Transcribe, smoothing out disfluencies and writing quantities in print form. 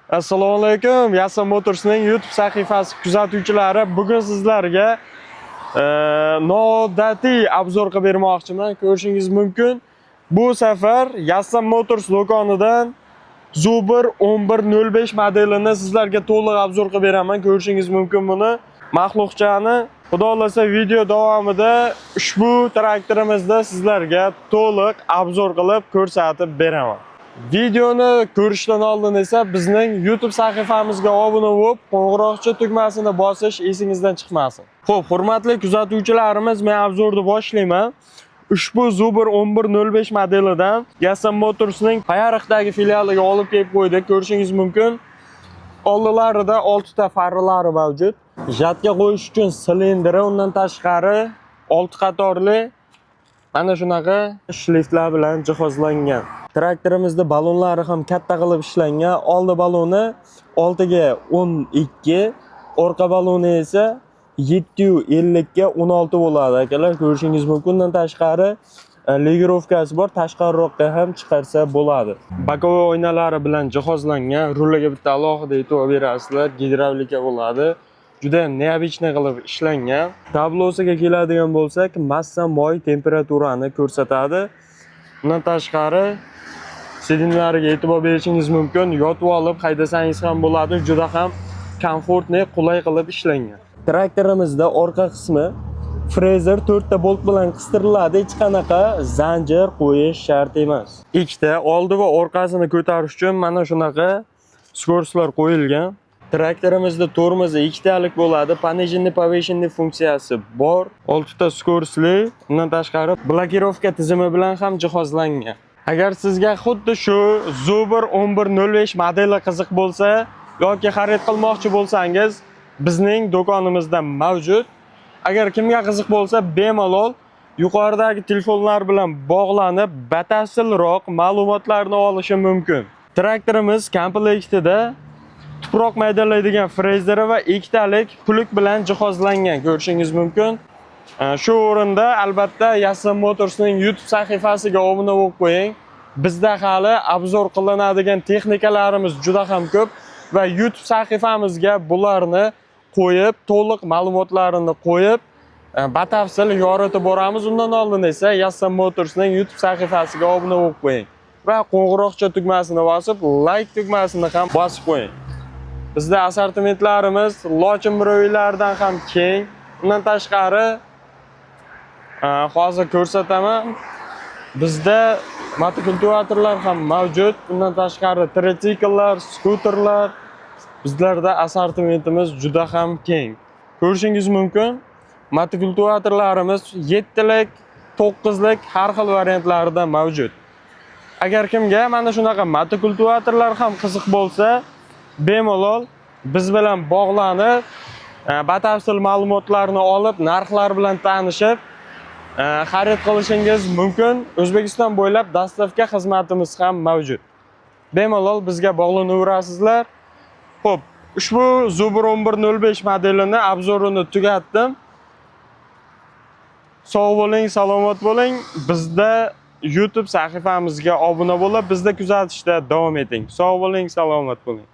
Assalomu alaykum. Yasa Motors'ning YouTube sahifasi kuzatuvchilari, bugun sizlarga noodatiy obzor qilib bermoqchiman. Ko'rishingiz mumkin. Bu safar Yasa Motors do'konidan Zubr 1105 modelini sizlarga to'liq obzor qilib beraman. Ko'rishingiz mumkin buni. Maxluqchani Xudo xolasa video davomida ushbu traktorimizda sizlarga to'liq obzor qilib ko'rsatib beraman. Videoni ko'rishdan oldin esa bizning YouTube sahifamizga obuna bo'lib, qo'ng'iroqcha tugmasini bosish esingizdan chiqmasin. Xo'p, hurmatli kuzatuvchilarimiz, men obzorni boshlayman. Ushbu Zubr 1105 modelidan Yasa Motors'ning Payariqdagi filialiga olib kelib qo'ydik. Ko'rishingiz mumkin. Oldilarida 6 ta farlari mavjud. Jatga qo'yish uchun silindri, undan tashqari 6 qatorli mana shunaqa shliftlar bilan jihozlangan. Traktorimizda balonlari ham katta qilib ishlangan. Oldi baloni 6 ga 12, orqa baloni esa 750 ga 16 bo'ladi akalar. Ko'rishingiz mumkin. Undan tashqari legirovkasi bor, tashqariroqqa ham chiqarsa bo'ladi. Bokovoy oynalari bilan jihozlangan. Ruliga bitta alohida e'tibor berasizlar, gidravlika bo'ladi. Juda ham neobichniy qilib ishlangan. Tablosiga keladigan bo'lsak, massa, moy, temperaturani ko'rsatadi. Undan tashqari sidinlariga e'tibor berishingiz mumkin. Yotib olib haydasangiz ham bo'ladi. Juda ham komfortli, qulay qilib ishlangan. Traktorimizda orqa qismi frezer 4 ta bolt bilan qistiriladi. Hech qanaqa zanjir qo'yish shart emas. Ikkita oldi va orqasini ko'tarish uchun mana shunaqa skorslar qo'yilgan. Traktorimizda tormozi 2 talik bo'ladi. Пониженный повышенный funksiyasi bor. 6 ta skorsli, undan tashqari blokirovka tizimi bilan ham jihozlangan. Agar sizga xuddi shu Zubr 1105 modeli qiziq bo'lsa yoki xarid qilmoqchi bo'lsangiz, bizning do'konimizda mavjud. Agar kimga qiziq bo'lsa, bemalol yuqoridagi telefonlar bilan bog'lanib, batafsilroq ma'lumotlarni olishi mumkin. Traktorimiz komplektida tuproq maydallaydigan frezeri va 2 talik puluk bilan jihozlangan. Ko'rishingiz mumkin. Shu o'rinda albatta Yasa Motors'ning YouTube sahifasiga obuna bo'lib qo'ying. Bizda hali obzor qilinadigan texnikalarimiz juda ham ko'p va YouTube sahifamizga bularni qo'yib, to'liq ma'lumotlarini qo'yib, batafsil yoritib boramiz. Undan oldin esa Yasa Motors'ning YouTube sahifasiga obuna bo'lib qo'ying va qo'ng'iroqcha tugmasini bosib, like tugmasini ham bosib qo'ying. Bizda assortimentlarimiz lochin bro'ylardan ham keng. Undan tashqari hozir ko'rsataman. Bizda motokultivatorlar ham mavjud. Undan tashqari tritsikllar, skuterlar. Bizlarda assortimentimiz juda ham keng. Ko'rishingiz mumkin. Motokultivatorlarimiz 7 lik, 9 lik har xil variantlarida mavjud. Agar kimga mana shunaqa motokultivatorlar ham qiziq bo'lsa, bemalol biz bilan bog'lanib, batafsil ma'lumotlarni olib, narxlar bilan tanishib, xarid qilishingiz mumkin. O'zbekiston bo'ylab dastavka xizmatimiz ham mavjud. Bemalol bizga bog'lanaverasizlar. Xo'p, ushbu Zubr 1105 modelini obzorini tugatdim. Sog' bo'ling, salomat bo'ling. Bizda YouTube sahifamizga obuna bo'lib, bizda kuzatishda davom eting. Sog' bo'ling, salomat bo'ling.